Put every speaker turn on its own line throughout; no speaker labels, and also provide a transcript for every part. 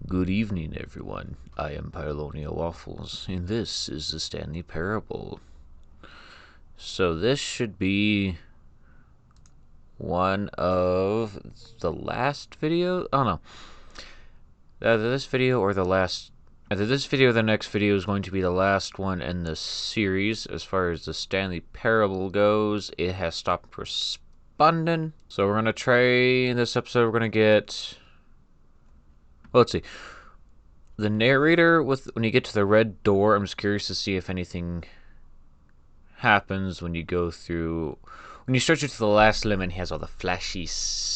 Good evening, everyone. I am Pylonial Waffles, and this is the Stanley Parable. So this should be one of the last video. Oh no, either this video or the last. Either this video or the next video is going to be the last one in the series. As far as the Stanley Parable goes, it has stopped responding. So we're gonna try in this episode. We're gonna get. Well, let's see. The narrator, when you get to the red door, I'm just curious to see if anything happens when you go through. When you stretch it to the last limit, he has all the flashy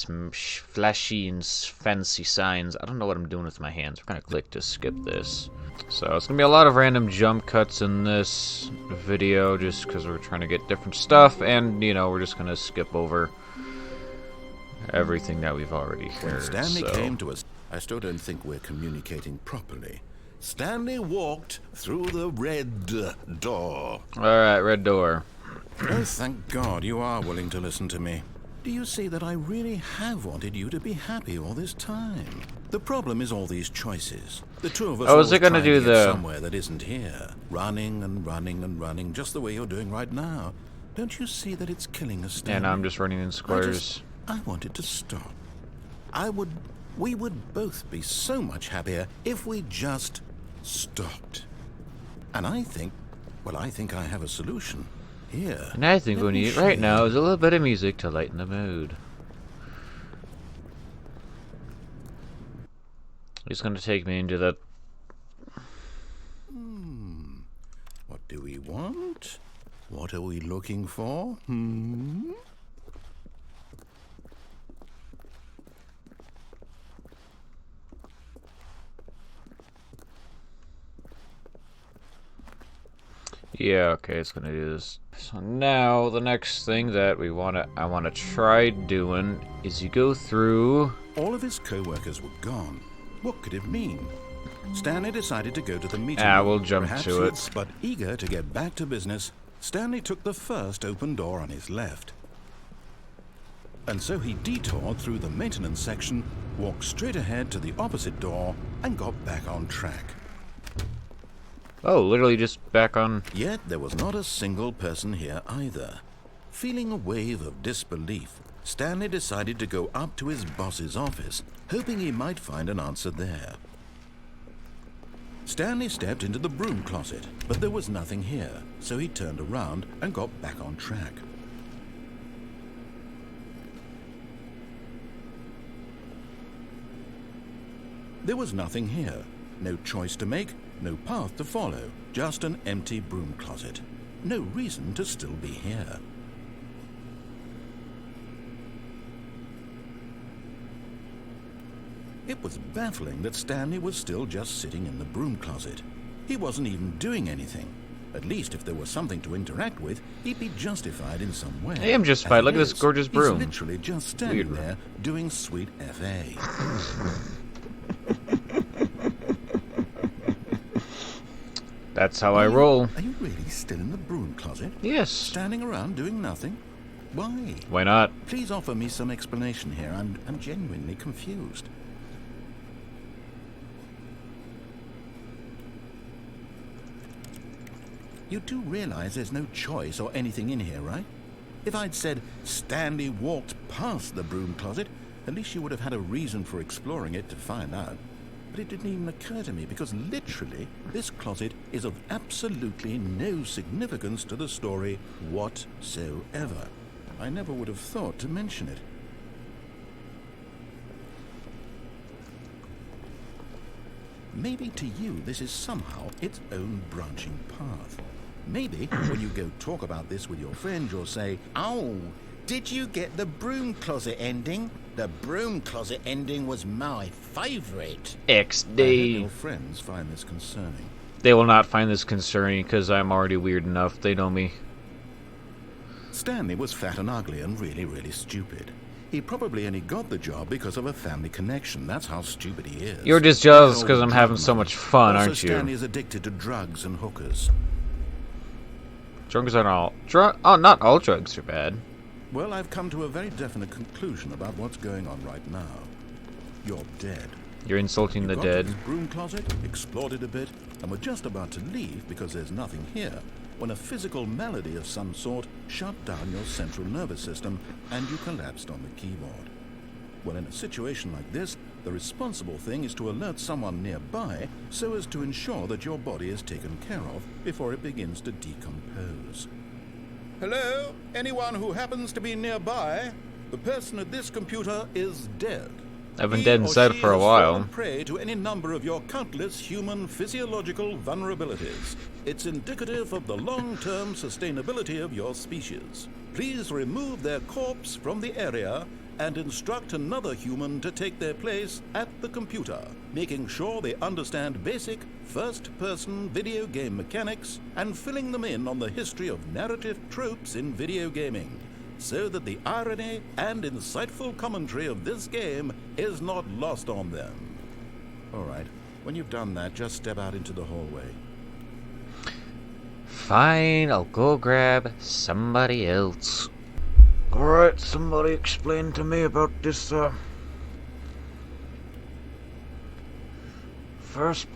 and fancy signs. I don't know what I'm doing with my hands. We're going to click to skip this. So it's going to be a lot of random jump cuts in this video just because we're trying to get different stuff. And, you know, we're just going to skip over everything that we've already heard.
When Stanley came to us. I still don't think we're communicating properly. Stanley walked through the red door.
Alright, red door.
Oh, thank God you are willing to listen to me. Do you see that I really have wanted you to be happy all this time? The problem is all these choices. The two of us
is it gonna do
get somewhere that isn't here. Running and running and running, just the way you're doing right now. Don't you see that it's killing us, Stanley?
And I'm just running in squares.
I wanted to stop. We would both be so much happier if we just stopped. And I think I have a solution here.
And I think what we need right now is a little bit of music to lighten the mood. He's going to take me into the...
What do we want? What are we looking for?
Yeah, okay, it's gonna do this. So now the next thing that I wanna try doing is you go through.
All of his co-workers were gone. What could it mean? Stanley decided to go to the meeting.
We'll jump to it.
But eager to get back to business, Stanley took the first open door on his left. And so he detoured through the maintenance section, walked straight ahead to the opposite door, and got back on track.
Oh, literally just back on.
Yet there was not a single person here either. Feeling a wave of disbelief, Stanley decided to go up to his boss's office, hoping he might find an answer there. Stanley stepped into the broom closet, but there was nothing here, so he turned around and got back on track. There was nothing here. No choice to make, no path to follow, just an empty broom closet. No reason to still be here. It was baffling that Stanley was still just sitting in the broom closet. He wasn't even doing anything. At least if there was something to interact with, he'd be justified in some way.
I am justified. Look at this gorgeous broom.
He's literally just standing there doing sweet FA.
That's how I roll.
Are you really still in the broom closet?
Yes.
Standing around doing nothing? Why?
Why not?
Please offer me some explanation here. I'm genuinely confused. You do realize there's no choice or anything in here, right? If I'd said Stanley walked past the broom closet, at least you would have had a reason for exploring it to find out. But it didn't even occur to me because literally this closet is of absolutely no significance to the story whatsoever. I never would have thought to mention it. Maybe to you this is somehow its own branching path. Maybe when you go talk about this with your friend, you'll say, "Oh, did you get the broom closet ending? The broom closet ending was my favorite."
XD.
I hope your friends find this concerning.
They will not find this concerning because I'm already weird enough. They know me.
Stanley was fat and ugly and really, really stupid. He probably only got the job because of a family connection. That's how stupid he is.
You're just jealous because I'm having so much fun, aren't you?
Stanley is addicted to drugs and hookers.
Drugs aren't all... not all drugs are bad.
Well, I've come to a very definite conclusion about what's going on right now. You're dead.
You're insulting the
got to
dead.
his broom closet, explored it a bit, and were just about to leave because there's nothing here, when a physical malady of some sort shut down your central nervous system and you collapsed on the keyboard. Well, in a situation like this, the responsible thing is to alert someone nearby so as to ensure that your body is taken care of before it begins to decompose. Hello? Anyone who happens to be nearby? The person at this computer is dead.
I've been dead inside for a while.
Fallen prey to any number of your countless human physiological vulnerabilities. It's indicative of the long-term sustainability of your species. Please remove their corpse from the area and instruct another human to take their place at the computer, making sure they understand basic first-person video game mechanics and filling them in on the history of narrative tropes in video gaming, so that the irony and insightful commentary of this game is not lost on them. All right, when you've done that, just step out into the hallway.
Fine, I'll go grab somebody else. Alright, somebody explain to me about this, first...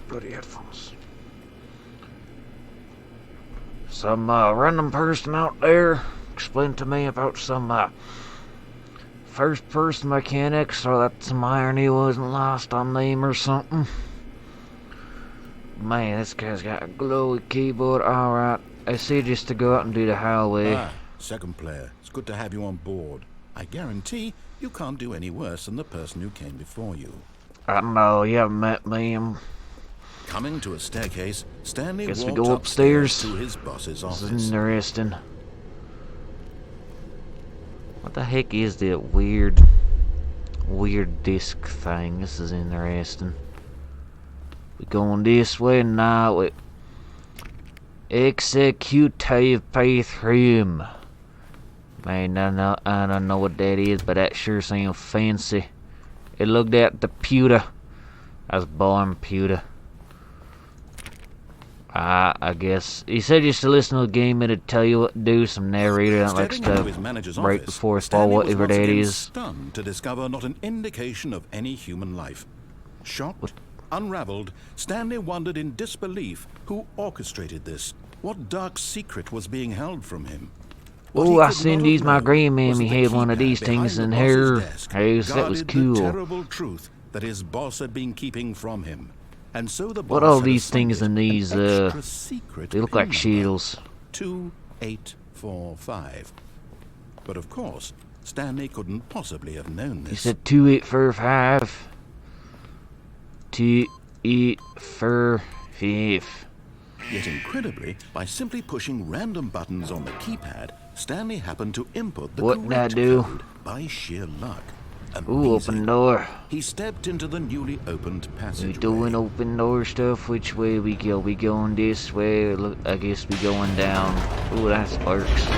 bloody headphones. Some, random person out there explain to me about some, first-person mechanics so that some irony wasn't lost on them or something. Man, this guy's got a glowy keyboard. Alright, I see just to go out and do the hallway.
Ah, second player, it's good to have you on board. I guarantee you can't do any worse than the person who came before you.
I don't know, you haven't met me.
Coming to a staircase, Stanley
Guess we
walked
go upstairs
to his boss's
This
office.
is interesting. What the heck is that weird disc thing? This is interesting. We going this way now. We executive bathroom. Man, I don't know what that is, but that sure seems fancy. It looked at the pewter. I was born pewter. I guess he said just to listen to the game, it'd tell you what to do. Some narrator that likes to right before it's fall, whatever that is.
Stunned to discover not an indication of any human life. Shocked, unraveled, Stanley wondered in disbelief who orchestrated this. What dark secret was being held from him?
Oh, I seen these. My grandmammy had one of these things in her house. That was cool.
The terrible truth that his boss had been keeping from him. And so the
What
boss
all
had
these things in these,
secret
they look like
pin
shields.
number, 2845. But of course, Stanley couldn't possibly have known this.
He said 2845. 2845.
Yet incredibly, by simply pushing random buttons on the keypad, Stanley happened to input the
What did I
correct
do?
code by sheer luck.
Ooh, open door.
He stepped into the newly opened
We
passageway.
doing open door stuff. Which way we go? We going this way? Look, I guess we going down. Ooh, that sparks.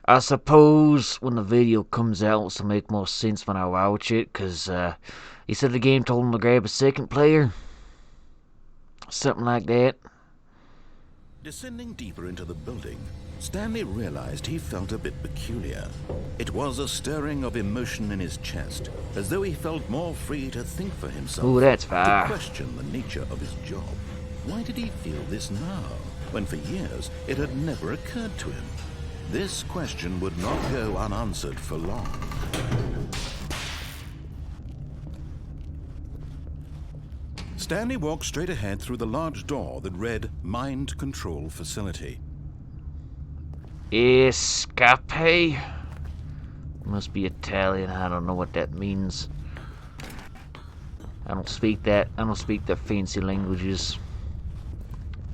I suppose when the video comes out, it'll make more sense when I watch it, because he said the game told him to grab a second player. Something like that.
Descending deeper into the building, Stanley realized he felt a bit peculiar. It was a stirring of emotion in his chest, as though he felt more free to think for himself.
Ooh, that's
to
fire.
question the nature of his job. Why did he feel this now, when for years it had never occurred to him? This question would not go unanswered for long. Stanley walked straight ahead through the large door that read Mind Control Facility.
Escape? Must be Italian. I don't know what that means. I don't speak that. I don't speak the fancy languages.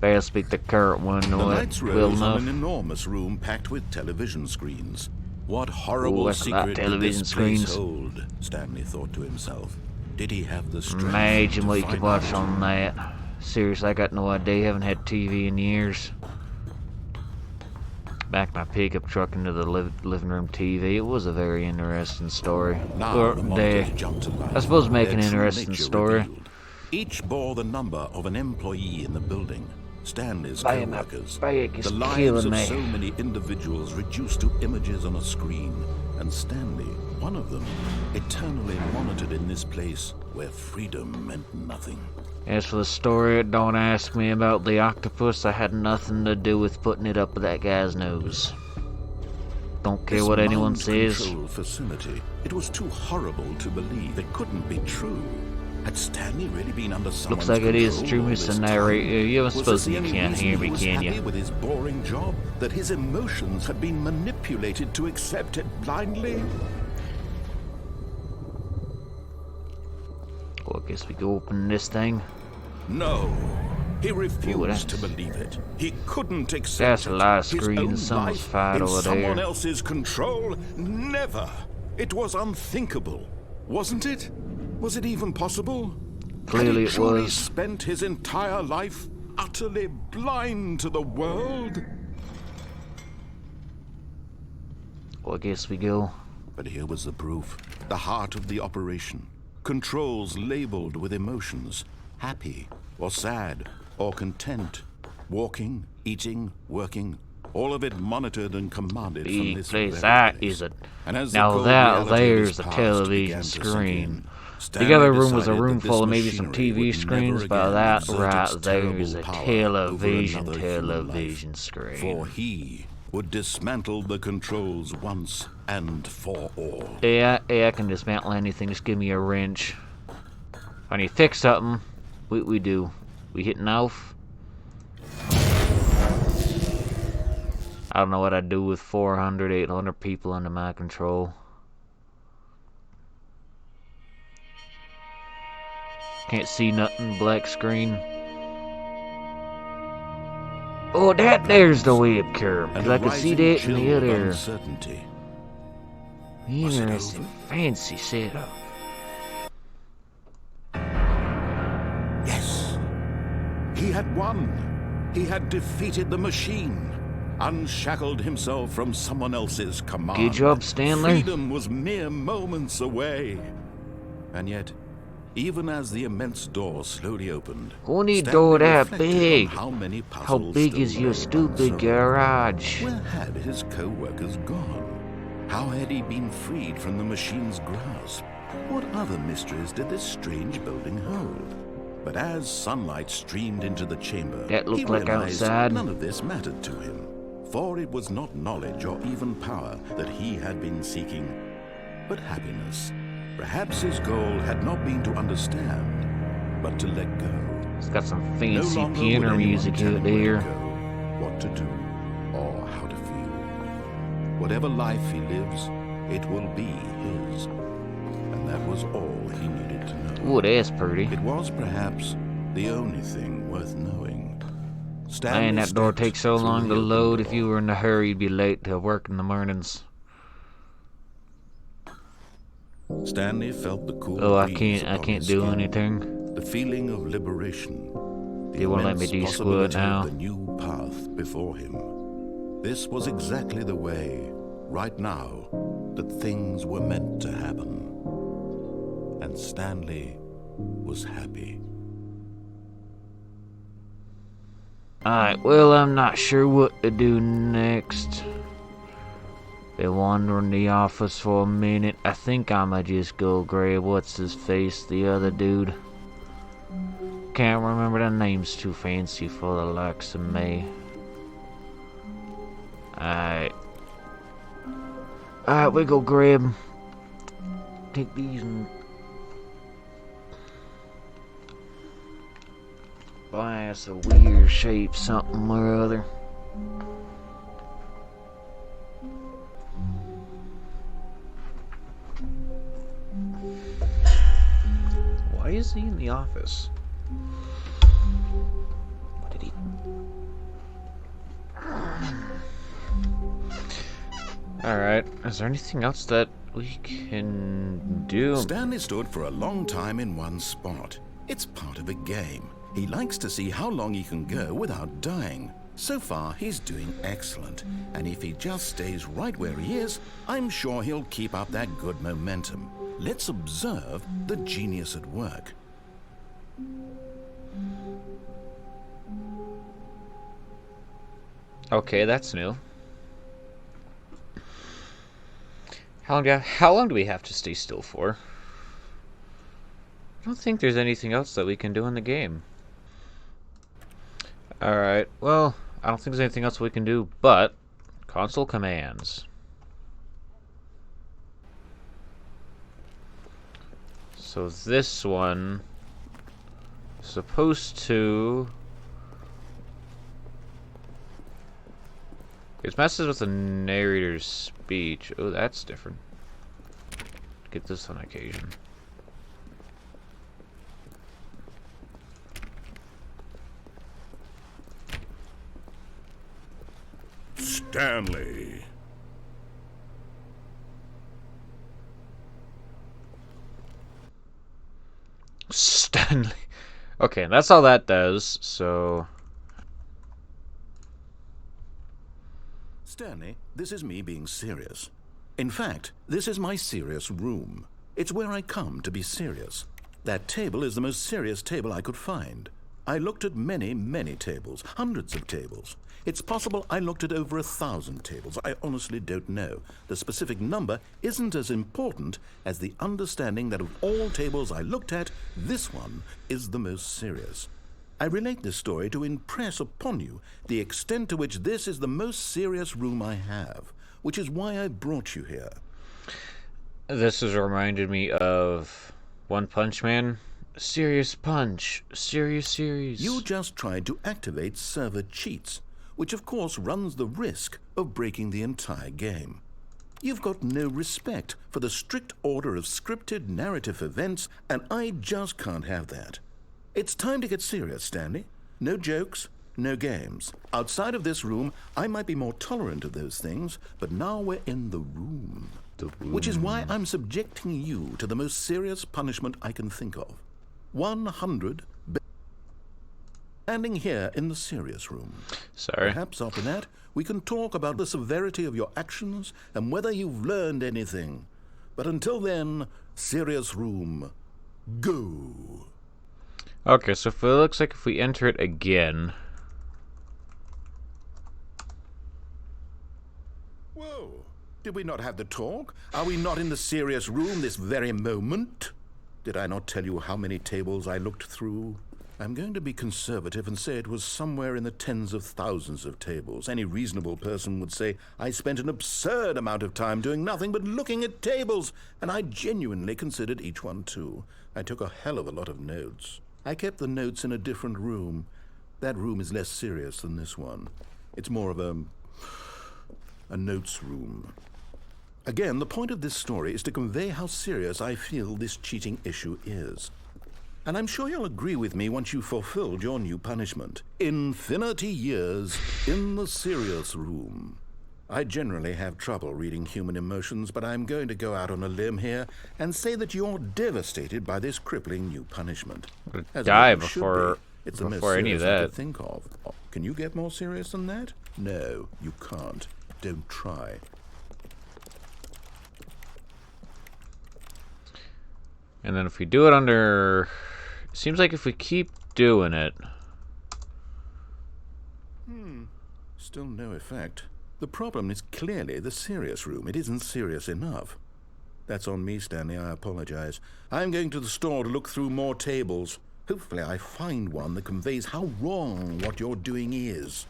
Barely speak the current one.
The
No,
lights
well
rose
enough.
on an enormous room packed with television screens. What horrible
that's a lot of
secret did
television
this place
screens.
hold? Stanley thought to himself. Did he have the strength
Imagine
to
what you
find
could watch
out?
on that. Seriously, I got no idea. Haven't had TV in years. Back my pickup truck into the living room TV. It was a very interesting story.
Now
Or
the monitors
they,
jumped to life.
I suppose, make
Their
an
true
interesting
nature
story.
revealed. Each bore the number of an employee in the building. Stanley's
Man, that
co-workers,
bag is
the lives
killing
of
me.
so many individuals reduced to images on a screen, and Stanley, one of them, eternally monitored in this place where freedom meant nothing.
As for the story, don't ask me about the octopus. I had nothing to do with putting it up that guy's nose. Don't care
This
what anyone
mind
says.
control facility, it was too horrible to believe. It couldn't be true. Had Stanley really been under someone's
Looks like it is
control
true,
all
Mr.
this
Narrator.
time?
You don't
Was
suppose
this
you
the only
can't
reason
hear
he
me,
was
can
happy
you?
with his boring job? That his emotions had been manipulated to accept it blindly?
Well, I guess we go open this thing.
No. He refused
that's-
to believe it. He couldn't accept
That's
it.
a live
His
screen.
own
Someone's
life
fired
in
over
someone
there.
else's control? Never. It was unthinkable, wasn't it? Was it even possible?
Clearly
Had he
it
truly
was.
spent his entire life utterly blind to the world?
Well, I guess we go.
But here was the proof. The heart of the operation. Controls labeled with emotions. Happy, or sad, or content. Walking, eating, working. All of it monitored and commanded from
Big
this
place.
very
That
place.
is a...
And as the
Now
cold
that
reality of
there's
his
the
past
television
began to sink
screen.
in,
The
Stanley
other room was a
decided
room
that this
full of maybe some
machinery
TV
would
screens,
never
but
again
that
exert
right
its
there is
terrible
a
power over
television
another human life.
television screen.
For he would dismantle the controls once and for all.
Yeah, I can dismantle anything. Just give me a wrench. If I need to fix something, we do. We hitting off. I don't know what I'd do with 400, 800 people under my control. Can't see nothing, black screen. Oh, there's the webcam.
And
Cause I can see
rising
that in
chill
the
of
other
uncertainty. Was it
interesting,
over?
fancy setup.
Yes. He had won. He had defeated the machine. Unshackled himself from someone else's command.
Good job, Stanley.
Freedom was mere moments away. And yet, even as the immense door slowly opened,
Who need
Stanley
door that
reflected on
big?
How many
How
puzzles
big
still
is your
lay
stupid
unsolved.
garage?
Where had his co-workers gone? How had he been freed from the machine's grasp? What other mysteries did this strange building hold? But as sunlight streamed into the chamber,
That looked
he
like
realized
outside.
none of this mattered to him. For it was not knowledge or even power that he had been seeking, but happiness. Perhaps his goal had not been to understand, but to let go.
It's got some
No
fancy
longer would
piano
anyone
music
tell
out
him where
there.
to go, what to do, or how to feel. Whatever life he lives, it will be his. And that was all he needed to know.
Ooh, that's pretty.
It was perhaps the only thing worth knowing. Stanley
Man, that door
stepped
takes so
through
long
the
to
open
load. If
door.
you were in a hurry, you'd be late to work in the mornings.
Stanley felt the cool
Oh, I
breeze
can't
upon his
do
skin,
anything.
the feeling of liberation. The
They won't let me
immense
do squat
possibility
now.
of the new path before him. This was exactly the way, right now, that things were meant to happen. And Stanley was happy.
Alright, well, I'm not sure what to do next. Been wandering the office for a minute. I think I'ma just go grab what's his face, the other dude. Can't remember the name's too fancy for the likes of me. Alright. Alright, we go grab 'em. Take these and buy us a weird shape, something or other. Why is he in the office? What did he... Alright, is there anything else that we can do?
Stanley stood for a long time in one spot. It's part of a game. He likes to see how long he can go without dying. So far, he's doing excellent. And if he just stays right where he is, I'm sure he'll keep up that good momentum. Let's observe the genius at work.
Okay, that's new. How long do we have to stay still for? I don't think there's anything else that we can do in the game. Alright, well, I don't think there's anything else we can do, but console commands. So this one is supposed to... It messes with the narrator's speech. Oh, that's different. Get this on occasion.
Stanley.
Stanley. Okay, that's all that does, so...
Stanley, this is me being serious. In fact, this is my serious room. It's where I come to be serious. That table is the most serious table I could find. I looked at many, many tables, hundreds of tables. It's possible I looked at over 1,000 tables. I honestly don't know. The specific number isn't as important as the understanding that of all tables I looked at, this one is the most serious. I relate this story to impress upon you the extent to which this is the most serious room I have, which is why I brought you here.
This has reminded me of One Punch Man. Serious punch. Serious series.
You just tried to activate server cheats, which of course runs the risk of breaking the entire game. You've got no respect for the strict order of scripted narrative events, and I just can't have that. It's time to get serious, Stanley. No jokes, no games. Outside of this room, I might be more tolerant of those things, but now we're in the room. Which is why I'm subjecting you to the most serious punishment I can think of. 100 standing here in the serious room.
Sorry.
Perhaps after that, we can talk about the severity of your actions and whether you've learned anything. But until then, serious room, go.
Okay, so if it looks like if we enter it again...
Whoa, did we not have the talk? Are we not in the serious room this very moment? Did I not tell you how many tables I looked through? I'm going to be conservative and say it was somewhere in the tens of thousands of tables. Any reasonable person would say I spent an absurd amount of time doing nothing but looking at tables, and I genuinely considered each one too. I took a hell of a lot of notes. I kept the notes in a different room. That room is less serious than this one. It's more of a notes room. Again, the point of this story is to convey how serious I feel this cheating issue is. And I'm sure you'll agree with me once you've fulfilled your new punishment. Infinity years in the serious room. I generally have trouble reading human emotions, but I'm going to go out on a limb here and say that you're devastated by this crippling new punishment.
Die
As should
before
be. It's the most
before any of
serious I
that.
could think of. Can you get more serious than that? No, you can't. Don't try.
And then if we do it under... Seems like if we keep doing it...
Still no effect. The problem is clearly the serious room. It isn't serious enough. That's on me, Stanley. I apologize. I'm going to the store to look through more tables. Hopefully I find one that conveys how wrong what you're doing is.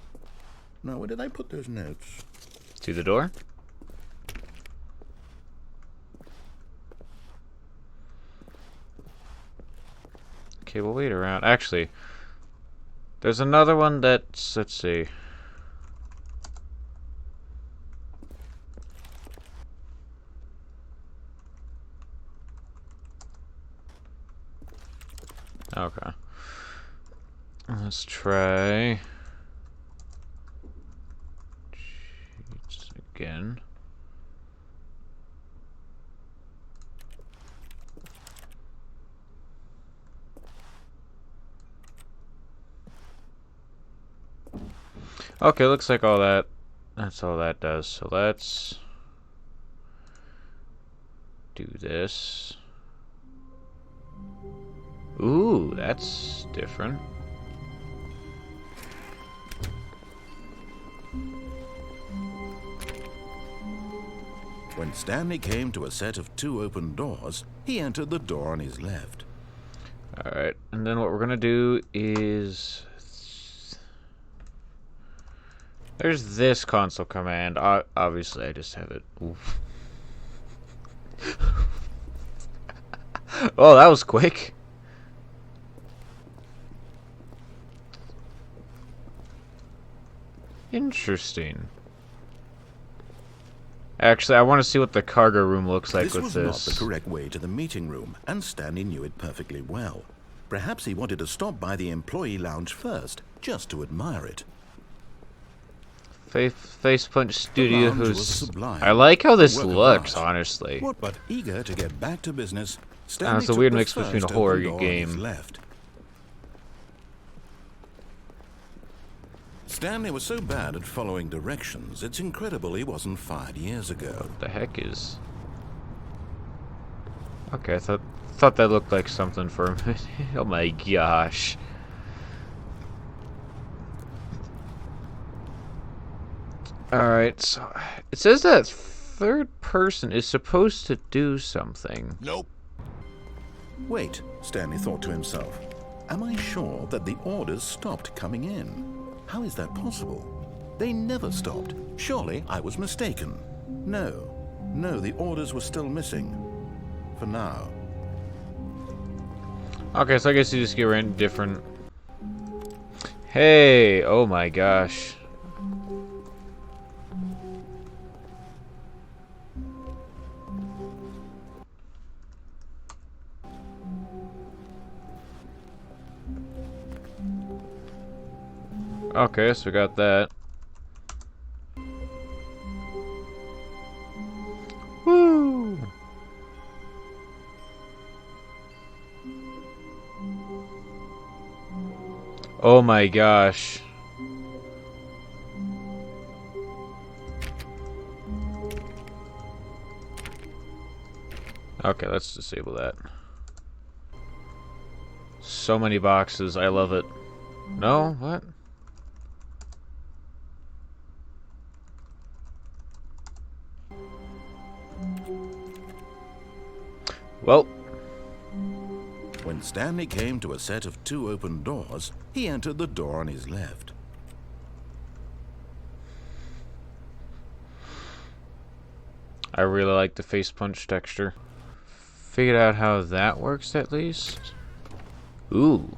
Now, where did I put those notes?
To the door? Okay, we'll wait around. Actually, there's another one that's... Let's see. Okay. Let's try... Cheats again. Okay, looks like that's all that does. So let's do this. Ooh, that's different.
When Stanley came to a set of 2 open doors, he entered the door on his left.
Alright, and then what we're gonna do is... There's this console command. Obviously, I just have it. Oof. Oh, that was quick. Interesting. Actually, I want to see what the cargo room looks like with this.
This was not the correct way to the meeting room, and Stanley knew it perfectly well. Perhaps he wanted to stop by the employee lounge first, just to admire it.
Face Punch Studio,
who's...
I like how this looks, honestly.
But eager to get back to business, Stanley
it's a weird mix between a horror game.
Stanley was so bad at following directions, it's incredible he wasn't fired years ago.
What the heck is... Okay, I thought that looked like something for a minute. Oh my gosh. Alright, so it says that third person is supposed to do something.
Nope. Wait, Stanley thought to himself. Am I sure that the orders stopped coming in? How is that possible? They never stopped. Surely I was mistaken. No, the orders were still missing. For now.
Okay, so I guess you just get random different... Hey! Oh my gosh. Okay, so we got that. Woo! Oh my gosh. Okay, let's disable that. So many boxes, I love it. No? What? Well,
when Stanley came to a set of 2 open doors, he entered the door on his left.
I really like the face punch texture. Figured out how that works at least. Ooh.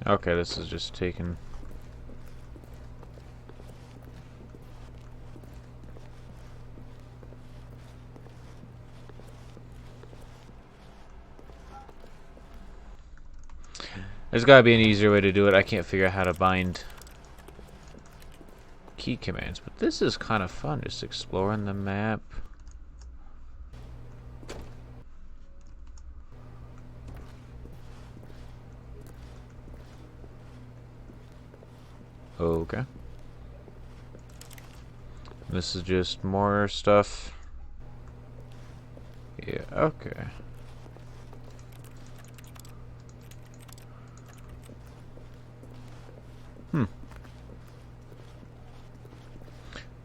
Okay, this is just taken. There's gotta be an easier way to do it. I can't figure out how to bind key commands, but this is kind of fun, just exploring the map. Okay. This is just more stuff. Yeah, okay.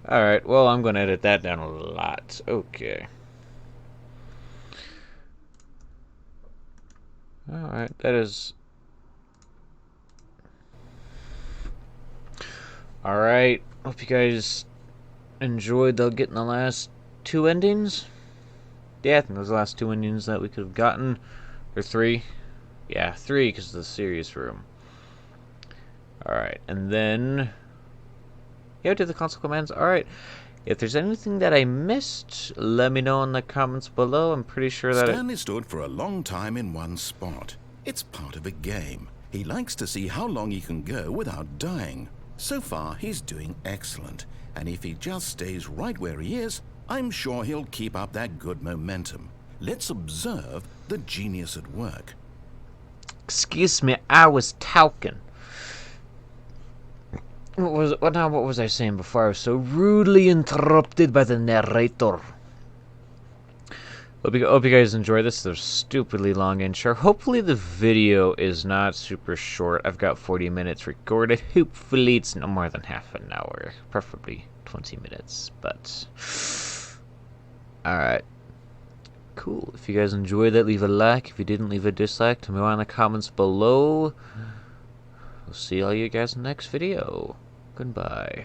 Alright, well, I'm going to edit that down a lot. Okay. Alright, that is... Alright, hope you guys enjoyed getting the last 2 endings. Yeah, I think those are the last 2 endings that we could have gotten. Or 3. Yeah, 3 because of the serious room. Alright, and then... Yeah, do the console commands. Alright. If there's anything that I missed, let me know in the comments below. I'm pretty sure that
Stanley stood for a long time in one spot. It's part of a game. He likes to see how long he can go without dying. So far, he's doing excellent. And if he just stays right where he is, I'm sure he'll keep up that good momentum. Let's observe the genius at work.
Excuse me, I was talking. What was I saying before I was so rudely interrupted by the narrator? Hope you guys enjoy this. They're stupidly long intro. Hopefully the video is not super short. I've got 40 minutes recorded. Hopefully it's no more than half an hour. Preferably 20 minutes. But alright. Cool. If you guys enjoyed that, leave a like. If you didn't, leave a dislike. Tell me why in the comments below. We'll see all you guys in the next video. Goodbye.